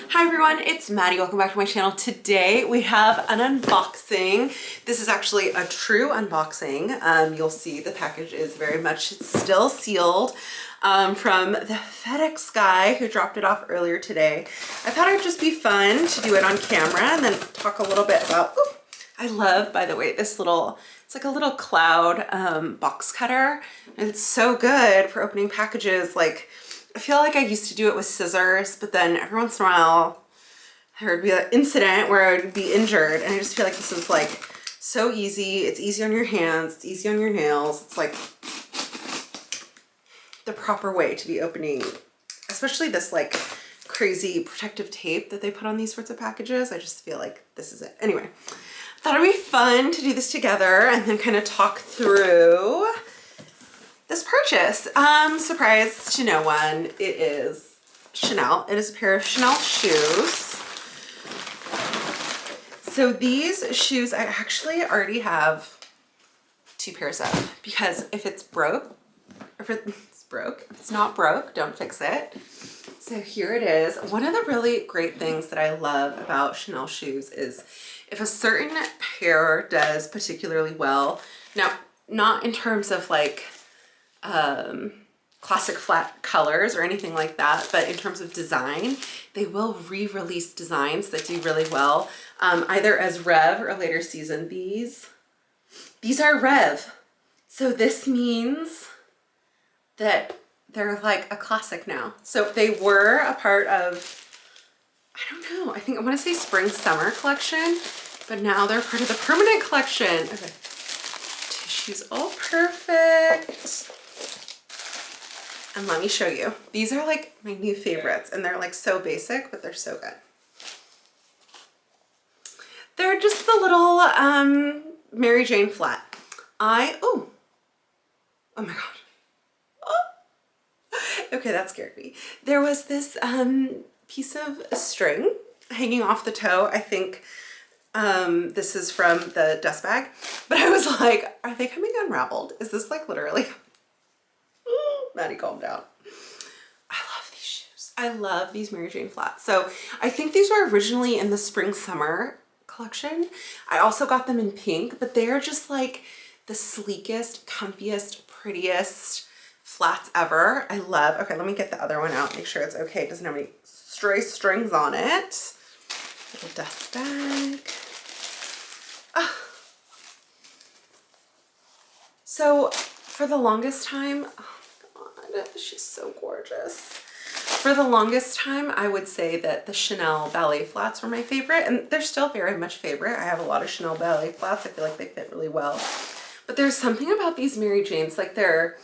Hi everyone, it's Maddie. Welcome back to my channel. Today we have an unboxing. This is actually a true unboxing. You'll see the package is very much still sealed from the FedEx guy who dropped it off earlier today. I thought it would just be fun to do it on camera and then talk a little bit about, ooh, I love, by the way, this little, it's like a little cloud box cutter. And it's so good for opening packages. Like, I feel like I used to do it with scissors, but then every once in a while there would be an incident where I would be injured, and I just feel like this is like so easy. It's easy on your hands, it's easy on your nails. It's like the proper way to be opening, especially this like crazy protective tape that they put on these sorts of packages. I just feel like this is it. Anyway, I thought it'd be fun to do this together and then kind of talk through this purchase. Surprise to no one, it is Chanel. It is a pair of Chanel shoes. So these shoes I actually already have two pairs of, because if it's broke, if it's not broke, don't fix it. So here it is. One of the really great things that I love about Chanel shoes is if a certain pair does particularly well, now not in terms of like classic flat colors or anything like that, but in terms of design, they will re-release designs that do really well, either as Rev or later season. These are Rev, so this means that they're like a classic now. So they were a part of, I don't know, I think I want to say spring summer collection, but now they're part of the permanent collection. Okay, tissue's all perfect. And let me show you. These are like my new favorites, and they're like so basic, but they're so good. They're just the little Mary Jane flat. Oh my God. Oh. Okay, that scared me. There was this piece of string hanging off the toe. I think this is from the dust bag, but I was like, are they coming unraveled? Is this like literally? Maddie, calm down. I love these shoes. I love these Mary Jane flats. So I think these were originally in the spring summer collection. I also got them in pink, but they're just like the sleekest, comfiest, prettiest flats ever. I love, okay, let me get the other one out, make sure it's okay. It doesn't have any stray strings on it. Little dust bag. Oh. So for the longest time, she's so gorgeous. For the longest time, I would say that the Chanel ballet flats were my favorite, and they're still very much favorite. I have a lot of Chanel ballet flats. I feel like they fit really well. But there's something about these Mary Janes, like they're,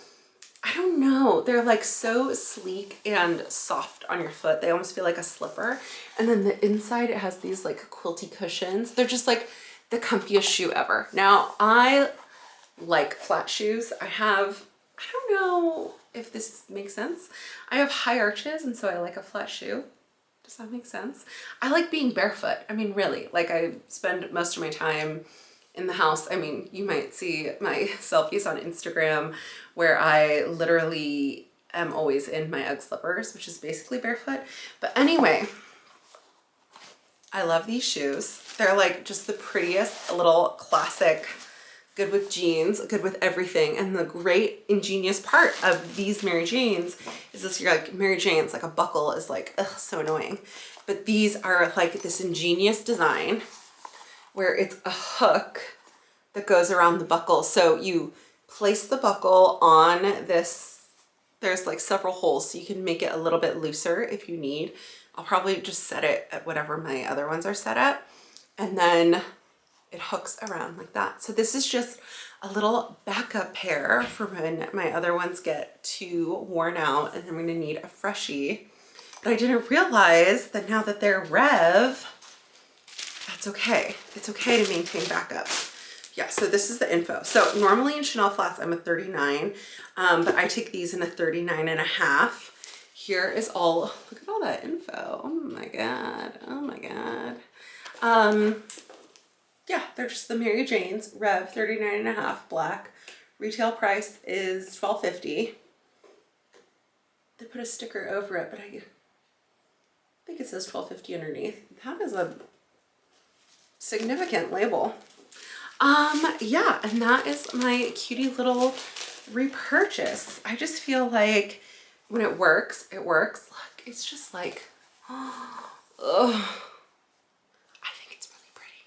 I don't know, they're like so sleek and soft on your foot. They almost feel like a slipper. And then the inside, it has these like quilty cushions. They're just like the comfiest shoe ever. Now, I like flat shoes. I don't know if this makes sense. I have high arches, and so I like a flat shoe. Does that make sense? I like being barefoot. I mean, really, like I spend most of my time in the house. I mean, you might see my selfies on Instagram where I literally am always in my Ugg slippers, which is basically barefoot. But anyway, I love these shoes. They're like just the prettiest little classic, good with jeans, good with everything. And the great ingenious part of these Mary Janes is this, you're like, Mary Jane's like a buckle is like, ugh, so annoying. But these are like this ingenious design where it's a hook that goes around the buckle. So you place the buckle on this, there's like several holes, so you can make it a little bit looser if you need. I'll probably just set it at whatever my other ones are set at. And then it hooks around like that. So this is just a little backup pair for when my other ones get too worn out and I'm gonna need a freshie. But I didn't realize that now that they're Rev, that's okay. It's okay to maintain backups. Yeah, so this is the info. So normally in Chanel flats, I'm a 39, but I take these in a 39 and a half. Here is all, look at all that info. Oh my God, oh my God. Yeah, they're just the Mary Janes, Rev 39 and a half, black. Retail price is $12.50. They put a sticker over it, but think it says $12.50 underneath. That is a significant label. Yeah, and that is my cutie little repurchase. I just feel like when it works, it works. Look, it's just like, oh, I think it's really pretty.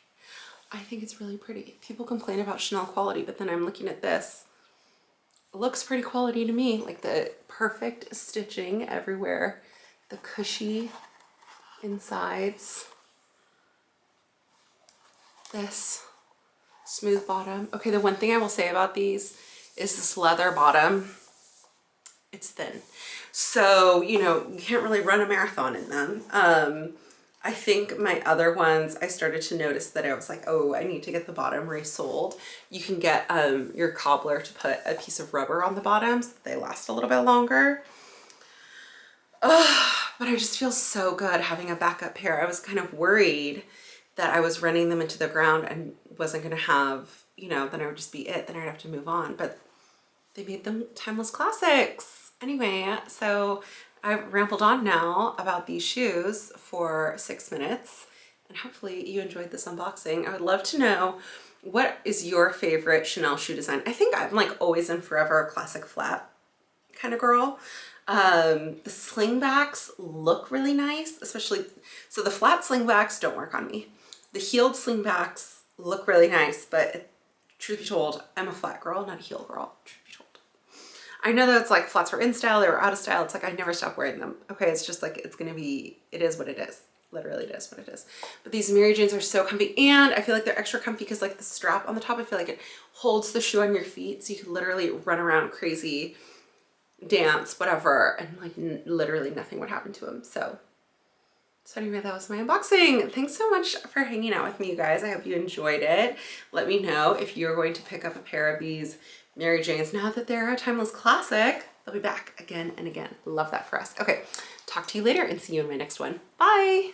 I think it's really pretty. People complain about Chanel quality, but then I'm looking at this. It looks pretty quality to me. Like the perfect stitching everywhere. The cushy insides. This smooth bottom. Okay, the one thing I will say about these is this leather bottom. It's thin. So, you know, you can't really run a marathon in them. I think my other ones, I started to notice that I was like, oh, I need to get the bottom resoled. You can get your cobbler to put a piece of rubber on the bottom so that they last a little bit longer. But I just feel so good having a backup pair. I was kind of worried that I was running them into the ground and wasn't going to have, you know, then I would just be it. Then I'd have to move on. But they made them timeless classics. Anyway, so I've rambled on now about these shoes for 6 minutes. And hopefully you enjoyed this unboxing. I would love to know, what is your favorite Chanel shoe design? I think I'm like always and forever a classic flat kind of girl. The slingbacks look really nice, especially, so the flat slingbacks don't work on me. The heeled slingbacks look really nice, but truth be told, I'm a flat girl, not a heel girl, truth be told. I know that it's like flats were in style, they were out of style. It's like I never stop wearing them. Okay, it's just like, it's gonna be, it is what it is. Literally it is what it is. But these Mary Janes are so comfy, and I feel like they're extra comfy because like the strap on the top, I feel like it holds the shoe on your feet so you can literally run around crazy, dance, whatever, and like literally nothing would happen to them. So anyway, that was my unboxing. Thanks so much for hanging out with me, you guys. I hope you enjoyed it. Let me know if you're going to pick up a pair of these Mary Janes now that they're a timeless classic. They'll be back again and again. Love that for us. Okay, talk to you later and see you in my next one. Bye.